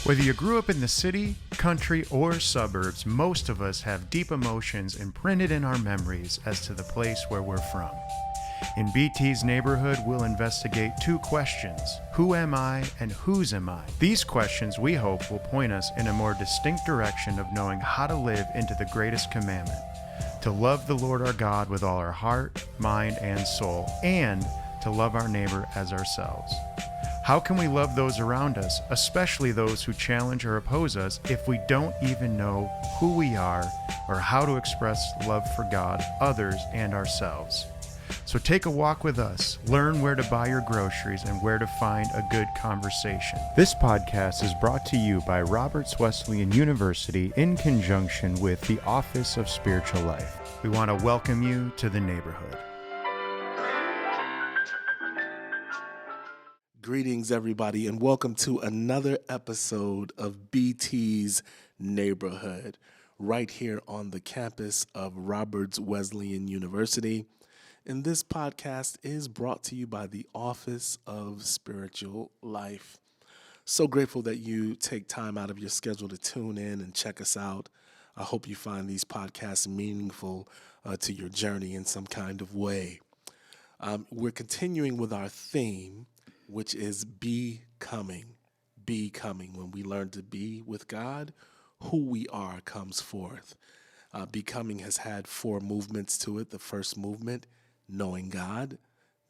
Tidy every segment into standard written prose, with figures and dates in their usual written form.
Whether you grew up in the city, country, or suburbs, most of us have deep emotions imprinted in our memories as to the place where we're from. In BT's Neighborhood, we'll investigate two questions: who am I and whose am I? These questions, we hope, will point us in a more distinct direction of knowing how to live into the greatest commandment: to love the Lord our God with all our heart, mind, and soul, and to love our neighbor as ourselves. How can we love those around us, especially those who challenge or oppose us, if we don't even know who we are or how to express love for God, others, and ourselves? So take a walk with us, learn where to buy your groceries, and where to find a good conversation. This podcast is brought to you by Roberts Wesleyan University in conjunction with the Office of Spiritual Life. We want to welcome you to the neighborhood. Greetings, everybody, and welcome to another episode of BT's Neighborhood, right here on the campus of Roberts Wesleyan University. And this podcast is brought to you by the Office of Spiritual Life. So grateful that you take time out of your schedule to tune in and check us out. I hope you find these podcasts meaningful to your journey in some kind of way. We're continuing with our theme, which is becoming. When we learn to be with God, who we are comes forth. Becoming has had 4 movements to it. The first movement, knowing God.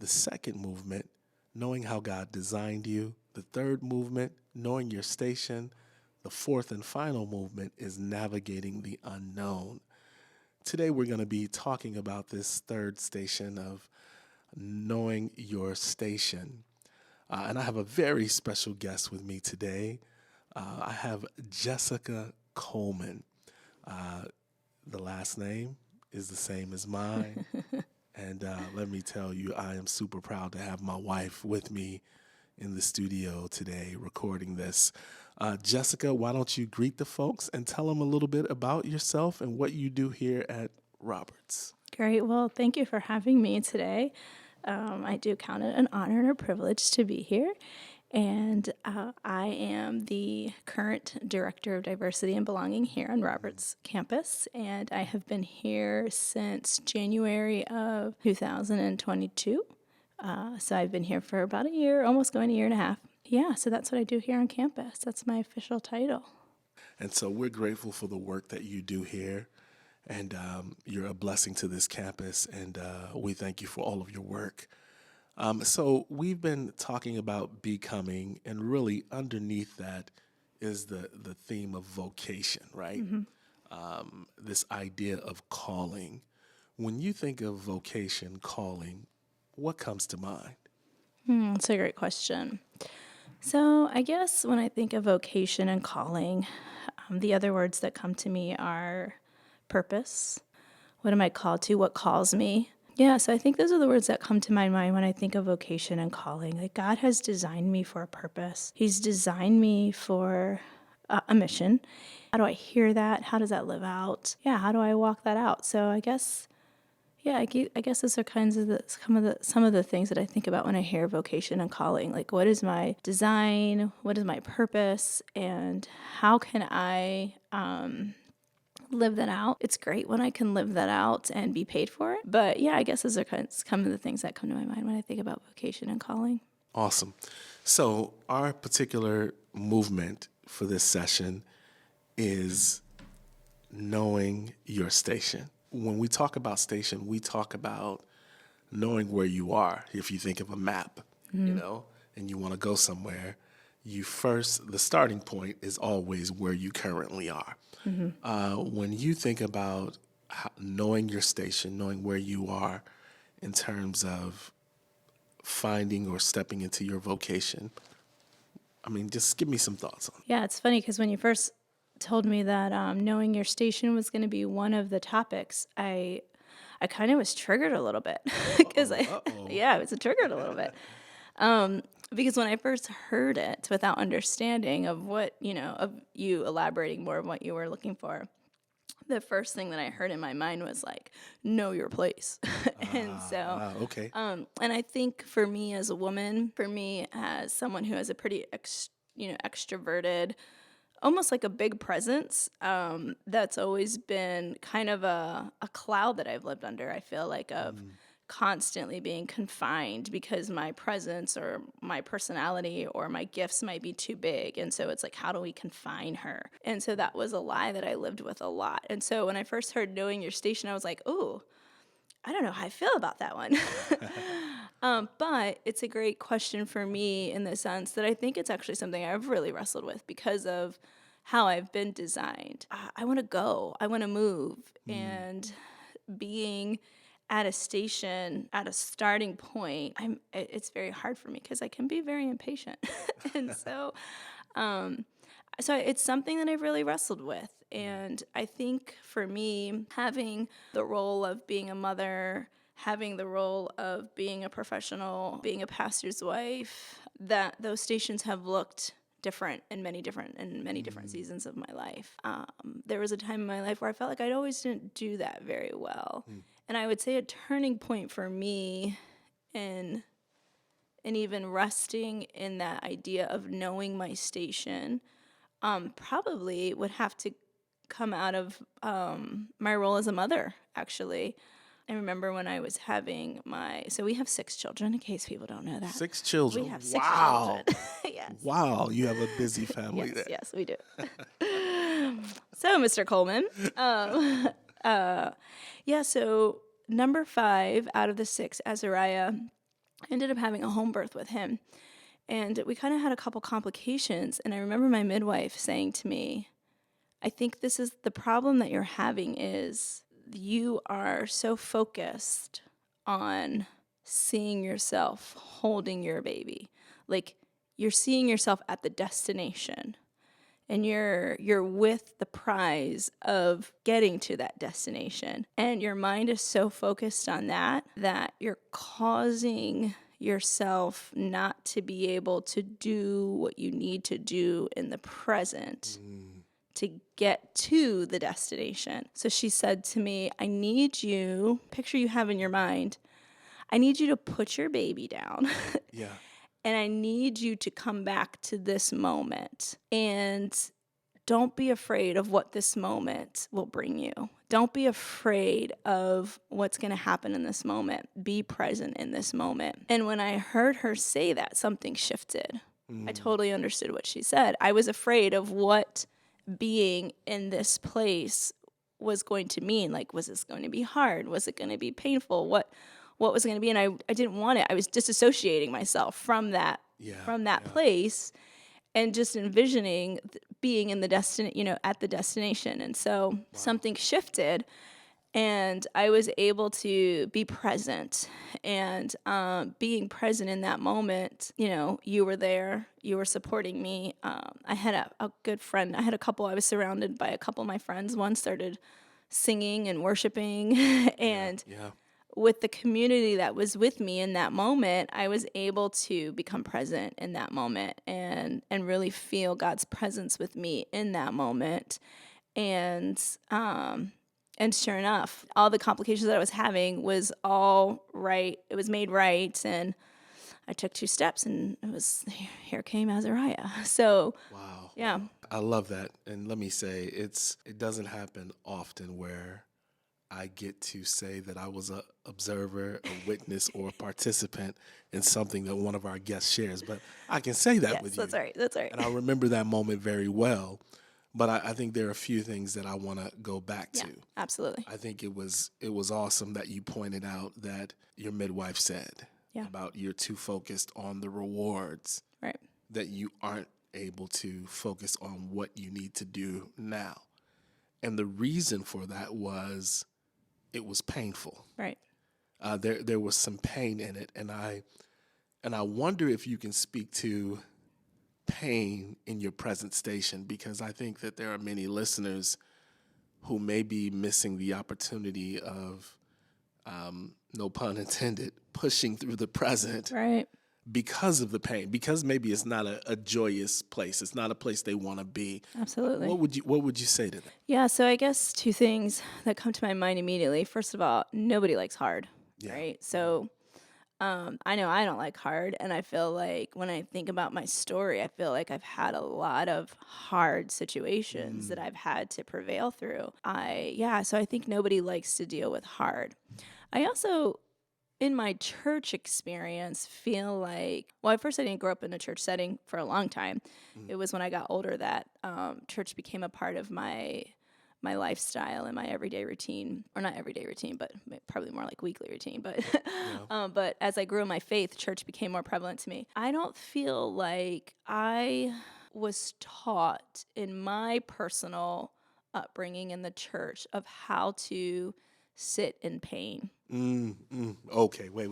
The second movement, knowing how God designed you. The third movement, knowing your station. The fourth and final movement is navigating the unknown. Today we're going to be talking about this third station of knowing your station. And I have a very special guest with me today. I have Jessica Coleman. The last name is the same as mine. And let me tell you, I am super proud to have my wife with me in the studio today recording this. Jessica, why don't you greet the folks and tell them a little bit about yourself and what you do here at Roberts. Great. Well, thank you for having me today. I do count it an honor and a privilege to be here. And I am the current Director of Diversity and Belonging here on Roberts campus. And I have been here since January of 2022. So I've been here for about a year, almost going a year and a half. Yeah, so that's what I do here on campus. That's my official title. And so we're grateful for the work that you do here. And you're a blessing to this campus, and we thank you for all of your work. So we've been talking about becoming, and really underneath that is the theme of vocation, right? Mm-hmm. This idea of calling. When you think of vocation, calling, what comes to mind? That's a great question. So I guess when I think of vocation and calling, the other words that come to me are purpose. What am I called to? What calls me? Yeah, so I think those are the words that come to my mind when I think of vocation and calling. Like, God has designed me for a purpose. He's designed me for a mission. How do I hear that? How does that live out? Yeah, how do I walk that out? So I guess those are kinds of some of the things that I think about when I hear vocation and calling. Like, what is my design? What is my purpose? And how can I live that out? It's great when I can live that out and be paid for it. But yeah, I guess those are some of the things that come to my mind when I think about vocation and calling. Awesome. So our particular movement for this session is knowing your station. When we talk about station, we talk about knowing where you are. If you think of a map, and you want to go somewhere, the starting point is always where you currently are. Mm-hmm. When you think about knowing your station, knowing where you are in terms of finding or stepping into your vocation, just give me some thoughts on it. Yeah, it's funny because when you first told me that knowing your station was going to be one of the topics, I kind of was triggered a little bit because I was triggered a little bit. Because when I first heard it without understanding of what, of you elaborating more of what you were looking for, the first thing that I heard in my mind was like, know your place. Okay. And I think for me as a woman, as someone who has a pretty, extroverted almost like a big presence that's always been kind of a cloud that I've lived under, I feel like, of constantly being confined because my presence or my personality or my gifts might be too big. And so it's like, how do we confine her? And so that was a lie that I lived with a lot. And so when I first heard knowing your station, I was like, oh, I don't know how I feel about that one. But it's a great question for me in the sense that I think it's actually something I've really wrestled with because of how I've been designed. I want to go, I want to move, and being at a station, at a starting point, it's very hard for me because I can be very impatient. And so it's something that I've really wrestled with. And I think for me, having the role of being a mother, having the role of being a professional, being a pastor's wife, that those stations have looked different in many different seasons of my life. There was a time in my life where I felt like I always didn't do that very well. And I would say a turning point for me in even resting in that idea of knowing my station probably would have to come out of my role as a mother, actually. I remember when I was having so we have 6 children, in case people don't know that. 6 children. We have 6 wow. children. Yes. Wow, you have a busy family there. Yes, we do. So, Mr. Coleman, so number 5 out of the 6, Azariah, ended up having a home birth with him. And we kind of had a couple complications. And I remember my midwife saying to me, I think this is the problem that you're having is you are so focused on seeing yourself holding your baby. Like you're seeing yourself at the destination and you're with the prize of getting to that destination. And your mind is so focused on that you're causing yourself not to be able to do what you need to do in the present to get to the destination. So she said to me, I need you, picture you have in your mind, I need you to put your baby down. Yeah. And I need you to come back to this moment. And don't be afraid of what this moment will bring you. Don't be afraid of what's going to happen in this moment. Be present in this moment. And when I heard her say that, something shifted. I totally understood what she said. I was afraid of what being in this place was going to mean. Like, was this going to be hard? Was it going to be painful? What was it going to be? And I didn't want it. I was disassociating myself from that place and just envisioning being in the at the destination. And so something shifted and I was able to be present and being present in that moment, you were there, you were supporting me. I had a good friend. I was surrounded by a couple of my friends. One started singing and worshiping and with the community that was with me in that moment, I was able to become present in that moment and really feel God's presence with me in that moment. And sure enough, all the complications that I was having was all right. It was made right. And I took 2 steps and here came Azariah. So, wow. Yeah. I love that. And let me say, it doesn't happen often where I get to say that I was a observer, a witness, or a participant in something that one of our guests shares. But I can say that with you. That's right. That's right. And I remember that moment very well. But I think there are a few things that I want to go back to. Absolutely. I think it was awesome that you pointed out that your midwife said about you're too focused on the rewards, right? That you aren't able to focus on what you need to do now. And the reason for that was it was painful. Right. There was some pain in it, and I wonder if you can speak to pain in your present station, because I think that there are many listeners who may be missing the opportunity of, no pun intended, pushing through the present, right? Because of the pain, because maybe it's not a joyous place. It's not a place they want to be. Absolutely. What would you say to that? Yeah, so I guess 2 things that come to my mind immediately. First of all, nobody likes hard, right? So I know I don't like hard, and I feel like when I think about my story, I feel like I've had a lot of hard situations that I've had to prevail through. So I think nobody likes to deal with hard. I also, in my church experience, feel like, well, at first I didn't grow up in a church setting for a long time. It was when I got older that church became a part of my lifestyle and my everyday routine, or not everyday routine, but probably more like weekly routine. But but as I grew in my faith, church became more prevalent to me. I don't feel like I was taught in my personal upbringing in the church of how to sit in pain. Okay, wait.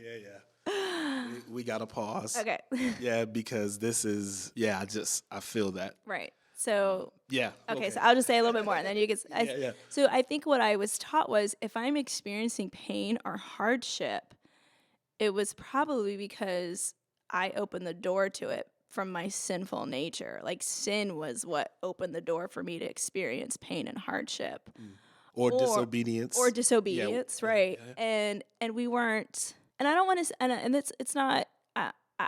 Yeah. We got to pause. Okay. Yeah, because this is, I feel that. Right. So Yeah. okay, so I'll just say a little bit more, and then you can. Yeah. So I think what I was taught was if I'm experiencing pain or hardship, it was probably because I opened the door to it from my sinful nature. Like sin was what opened the door for me to experience pain and hardship, Or disobedience. or disobedience, right? Yeah. And we weren't. And I don't want to. And it's not.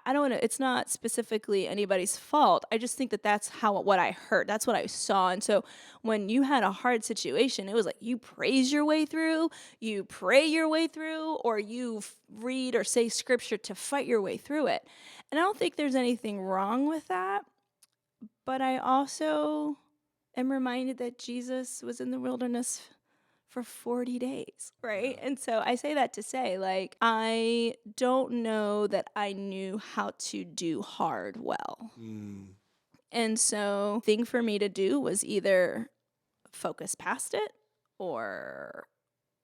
I don't want to. It's not specifically anybody's fault. I just think that that's what I heard. That's what I saw. And so when you had a hard situation, it was like you praise your way through, you pray your way through, or you read or say scripture to fight your way through it. And I don't think there's anything wrong with that. But I also am reminded that Jesus was in the wilderness for 40 days, right? And so I say that to say, like, I don't know that I knew how to do hard well. And so the thing for me to do was either focus past it or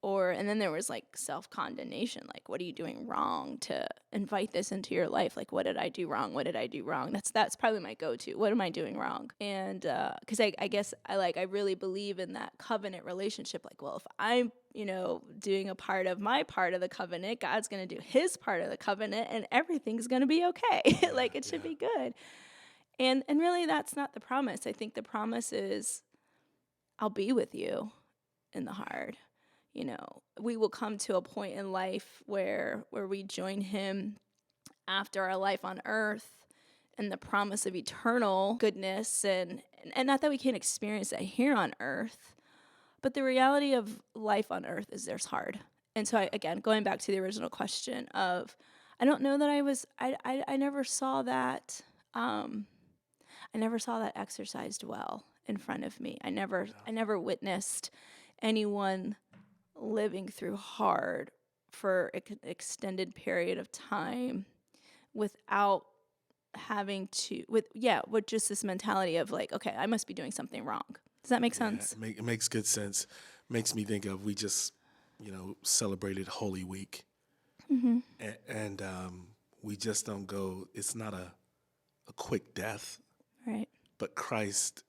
and then there was like self-condemnation, like, what are you doing wrong to invite this into your life? Like, what did I do wrong? What did I do wrong? That's probably my go-to. What am I doing wrong? And because I guess I really believe in that covenant relationship. Like, well, if I'm doing a part of my part of the covenant, God's going to do his part of the covenant, and everything's going to be okay. Like, it should be good. And really, that's not the promise. I think the promise is, I'll be with you in the hard. We will come to a point in life where we join him after our life on earth and the promise of eternal goodness, and not that we can't experience that here on earth, but the reality of life on earth is there's hard. And so again, going back to the original question of, I don't know that I never saw that, I never saw that exercised well in front of me. I never witnessed anyone living through hard for an extended period of time without having to, with just this mentality of like, okay, I must be doing something wrong. Does that make sense? It makes good sense. Makes me think of, we just, celebrated Holy Week. And we just don't go, it's not a quick death. Right. But Christ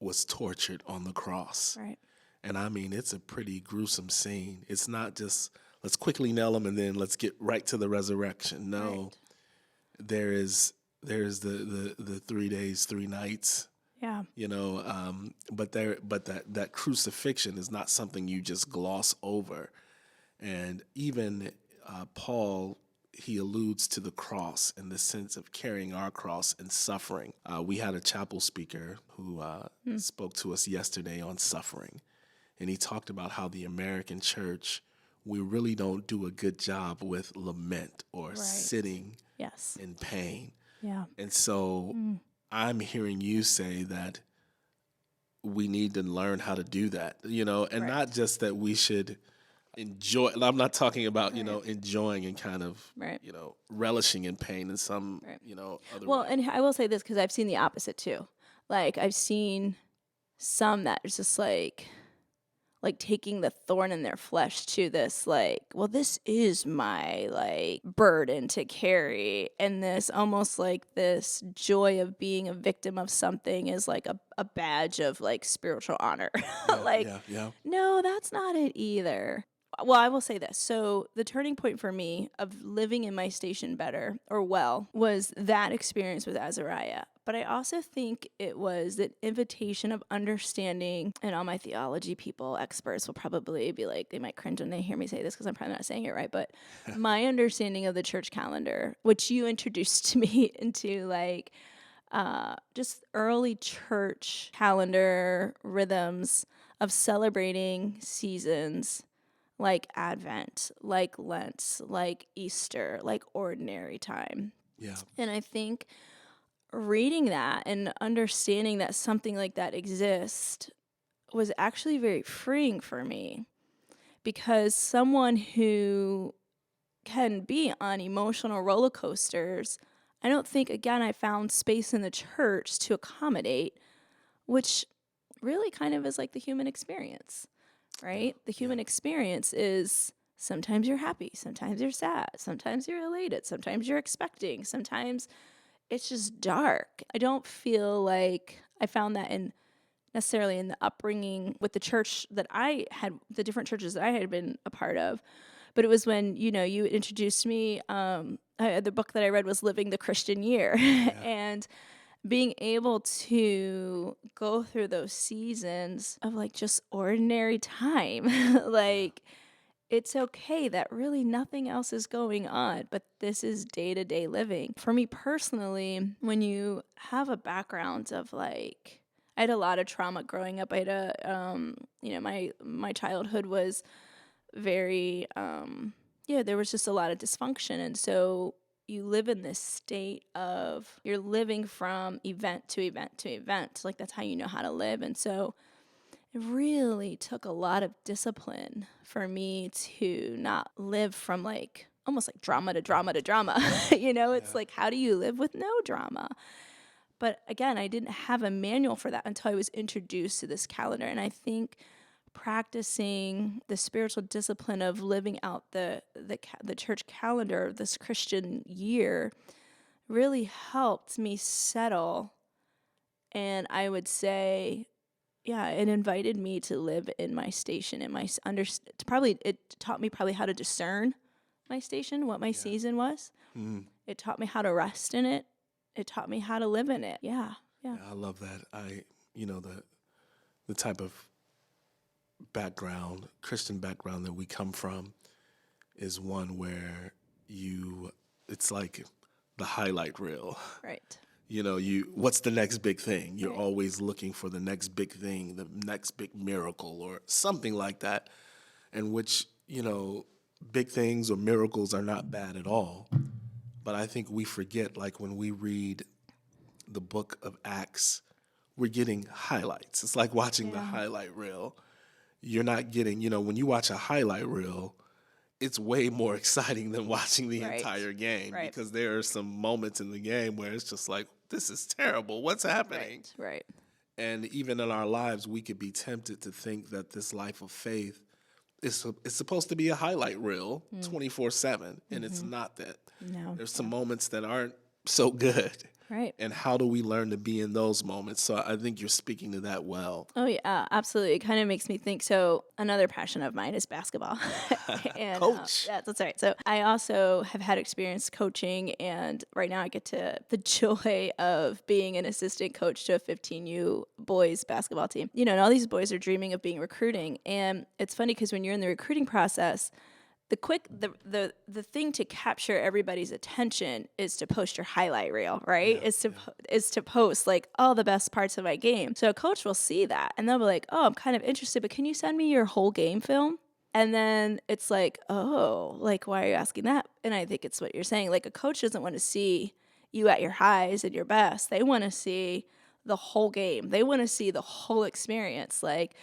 was tortured on the cross. Right. And I mean, it's a pretty gruesome scene. It's not just, let's quickly nail him and then let's get right to the resurrection. No, Right. there's the 3 days, 3 nights. Yeah. But that crucifixion is not something you just gloss over. And even Paul, he alludes to the cross in the sense of carrying our cross and suffering. We had a chapel speaker who spoke to us yesterday on suffering. And he talked about how the American church, we really don't do a good job with lament or sitting in pain. Yeah. And so I'm hearing you say that we need to learn how to do that, and not just that we should enjoy. I'm not talking about, enjoying and kind of, relishing in pain in some, other way. And I will say this, because I've seen the opposite too. Like, I've seen some that is just like taking the thorn in their flesh to this, like, well, this is my, like, burden to carry. And this almost like this joy of being a victim of something is like a badge of, like, spiritual honor. No, that's not it either. well, I will say this. So the turning point for me of living in my station better or well was that experience with Azariah. But I also think it was that invitation of understanding, and all my theology people, experts will probably be like, they might cringe when they hear me say this because I'm probably not saying it right. But my understanding of the church calendar, which you introduced to me into like just early church calendar rhythms of celebrating seasons like Advent, like Lent, like Easter, like ordinary time. Yeah. And I think reading that and understanding that something like that exists was actually very freeing for me, because someone who can be on emotional roller coasters, I don't think, again, I found space in the church to accommodate, which really kind of is like the human experience, right? The human experience is sometimes you're happy, sometimes you're sad, sometimes you're elated, sometimes you're expecting, sometimes it's just dark. I don't feel like I found that in necessarily in the upbringing with the church that I had, the different churches that I had been a part of. But it was when, you introduced me, the book that I read was Living the Christian Year. And being able to go through those seasons of like just ordinary time, like it's okay that really nothing else is going on, but this is day-to-day living. For me personally, when you have a background of like, I had a lot of trauma growing up. I had my childhood was very, there was just a lot of dysfunction. And so you live in this state of, you're living from event to event to event. Like that's how you know how to live. And so it really took a lot of discipline for me to not live from like, almost like drama to drama to drama. It's like, how do you live with no drama? But again, I didn't have a manual for that until I was introduced to this calendar. And I think practicing the spiritual discipline of living out the church calendar, this Christian year, really helped me settle. And I would say, it invited me to live in my station, in my it taught me probably how to discern my station, what my season was. It taught me how to rest in it. It taught me how to live in it. Yeah. I love that. The type of background, Christian background that we come from is one where it's like the highlight reel. Right. What's the next big thing? You're always looking for the next big thing, the next big miracle or something like that, and which, big things or miracles are not bad at all. But I think we forget, like when we read the book of Acts, we're getting highlights. It's like watching the highlight reel. You're not getting, when you watch a highlight reel, it's way more exciting than watching the entire game, because there are some moments in the game where it's just like, this is terrible. What's happening? Right. And even in our lives, we could be tempted to think that this life of faith is supposed to be a highlight reel 24/7, and it's not that. No. There's some moments that aren't so good. Right. And how do we learn to be in those moments? So I think you're speaking to that well. Oh, yeah, absolutely. It kind of makes me think. So another passion of mine is basketball. And, Coach. That's right. So I also have had experience coaching, and right now I get the joy of being an assistant coach to a 15U boys basketball team. And all these boys are dreaming of being recruiting. And it's funny because when you're in the recruiting process, the thing to capture everybody's attention is to post your highlight reel, right? Is to post like all the best parts of my game. So a coach will see that and they'll be like, "Oh, I'm kind of interested, but can you send me your whole game film?" And then it's like, "Oh, like why are you asking that?" And I think it's what you're saying. Like a coach doesn't want to see you at your highs and your best. They want to see the whole game. They want to see the whole experience. Like,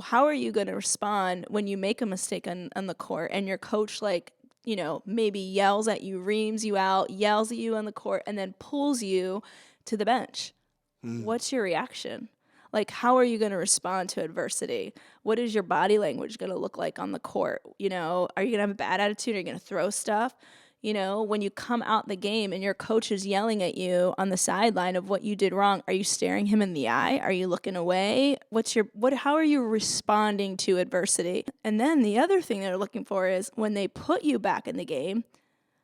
how are you going to respond when you make a mistake on the court and your coach, like, maybe yells at you, reams you out, yells at you on the court, and then pulls you to the bench? What's your reaction? Like, how are you going to respond to adversity? What is your body language going to look like on the court? Are you going to have a bad attitude? Are you going to throw stuff? You know, when you come out the game and your coach is yelling at you on the sideline of what you did wrong, are you staring him in the eye? Are you looking away? How are you responding to adversity? And then the other thing they're looking for is when they put you back in the game,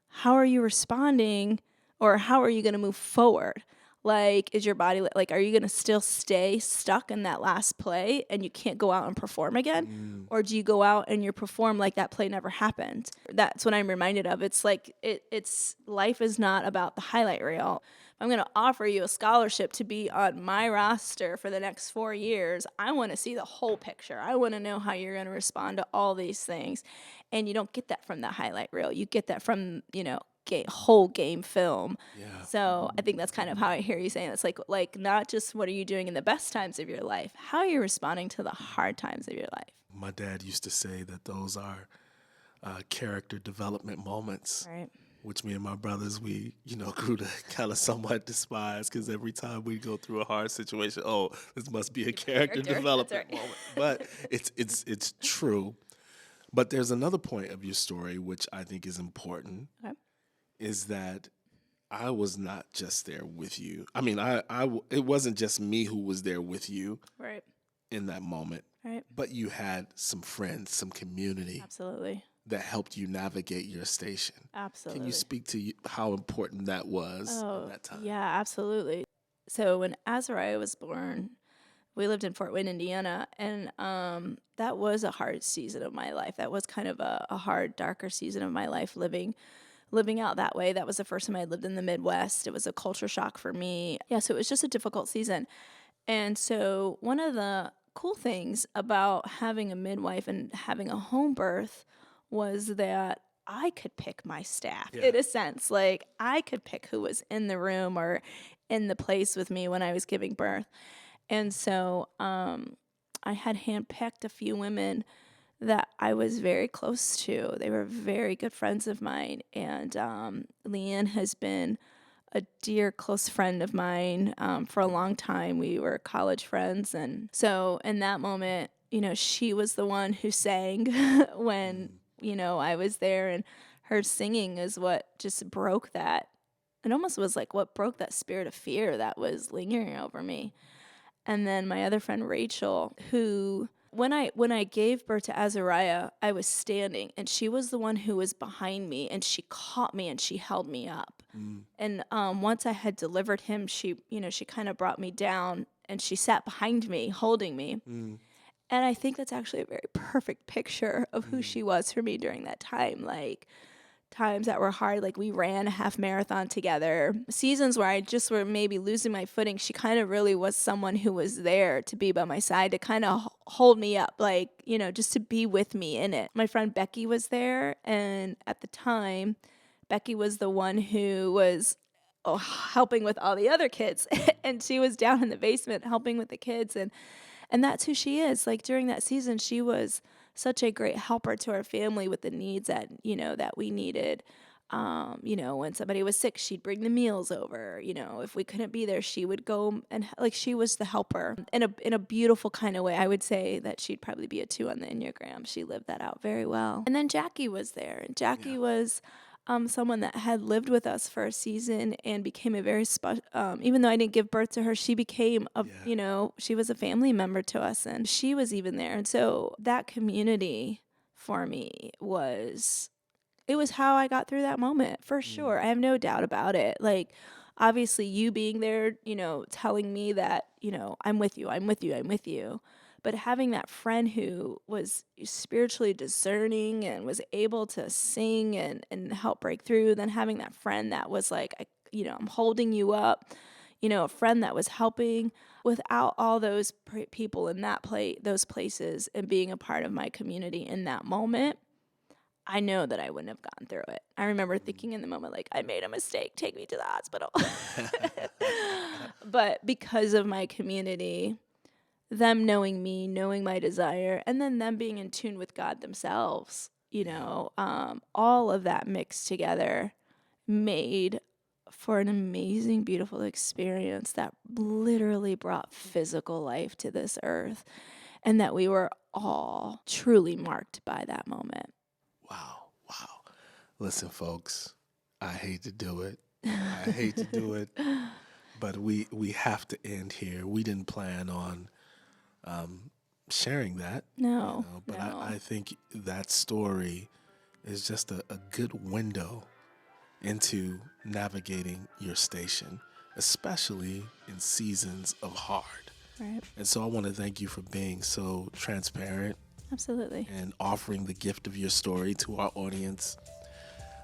how are you responding, or how are you going to move forward? Like, is your body, like, are you going to still stay stuck in that last play and you can't go out and perform again? Or do you go out and you perform like that play never happened? That's what I'm reminded of. It's like, it's life is not about the highlight reel. I'm going to offer you a scholarship to be on my roster for the next 4 years. I want to see the whole picture. I want to know how you're going to respond to all these things. And you don't get that from the highlight reel. You get that from, whole game film. Yeah. So I think that's kind of how I hear you saying it's like not just what are you doing in the best times of your life, how are you responding to the hard times of your life? My dad used to say that those are character development moments, Right. which me and my brothers, we, grew to kind of somewhat despise, because every time we go through a hard situation, this must be a character development That's right. moment. But it's true. But there's another point of your story, which I think is important, Okay. is that I was not just there with you. I mean, it wasn't just me who was there with you Right. in that moment, Right. but you had some friends, some community Absolutely. that helped you navigate your station. Absolutely. Can you speak to how important that was in that time? Yeah, absolutely. So when Azariah was born, we lived in Fort Wayne, Indiana, and that was a hard season of my life. That was kind of a hard, darker season of my life living out that way. That was the first time I lived in the Midwest. It was a culture shock for me. Yeah, so it was just a difficult season. And so one of the cool things about having a midwife and having a home birth was that I could pick my staff in a sense. Like, I could pick who was in the room or in the place with me when I was giving birth. And so I had handpicked a few women that I was very close to. They were very good friends of mine. And Leanne has been a dear, close friend of mine for a long time. We were college friends. And so in that moment, she was the one who sang when, I was there. And her singing is what just broke that. It almost was like what broke that spirit of fear that was lingering over me. And then my other friend, Rachel, who, when I gave birth to Azariah, I was standing, and she was the one who was behind me, and she caught me and she held me up. And once I had delivered him, she kind of brought me down, and she sat behind me, holding me. And I think that's actually a very perfect picture of who she was for me during that time. Like, times that were hard, like we ran a half marathon together. Seasons where I just were maybe losing my footing, she kind of really was someone who was there to be by my side, to kind of hold me up, like, just to be with me in it. My friend Becky was there, and at the time, Becky was the one who was helping with all the other kids, and she was down in the basement helping with the kids, and that's who she is. Like, during that season, she was such a great helper to our family with the needs that, that we needed. When somebody was sick, she'd bring the meals over. If we couldn't be there, she would go, and like, she was the helper in a beautiful kind of way. I would say that she'd probably be a 2 on the Enneagram. She lived that out very well. And then Jackie was there, and Jackie was someone that had lived with us for a season and became a very special, even though I didn't give birth to her, she became she was a family member to us, and she was even there. And so that community for me was how I got through that moment, for sure. I have no doubt about it. Like, obviously you being there, telling me that, I'm with you, I'm with you, I'm with you. But having that friend who was spiritually discerning and was able to sing and help break through, then having that friend that was like, I'm holding you up, a friend that was helping, without all those people in those places and being a part of my community in that moment, I know that I wouldn't have gotten through it. I remember thinking in the moment, like, I made a mistake, take me to the hospital. But because of my community, them knowing me, knowing my desire, and then them being in tune with God themselves, all of that mixed together made for an amazing, beautiful experience that literally brought physical life to this earth, and that we were all truly marked by that moment. Wow. Listen, folks, I hate to do it. I hate to do it, but we have to end here. We didn't plan on sharing that, No, but no. I think that story is just a good window into navigating your station, especially in seasons of hard. Right. And so I want to thank you for being so transparent Absolutely. and offering the gift of your story to our audience.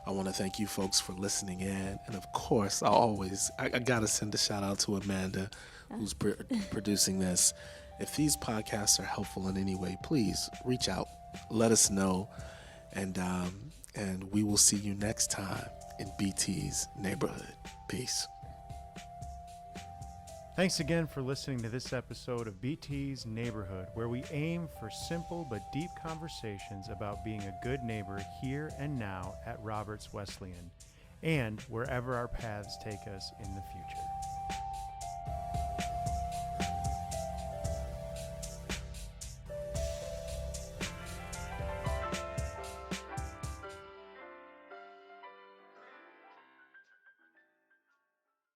I want to thank you folks for listening in. And of course, I got to send a shout out to Amanda, who's producing this. If these podcasts are helpful in any way, please reach out, let us know. And we will see you next time in BT's Neighborhood. Peace. Thanks again for listening to this episode of BT's Neighborhood, where we aim for simple but deep conversations about being a good neighbor here and now at Roberts Wesleyan, and wherever our paths take us in the future.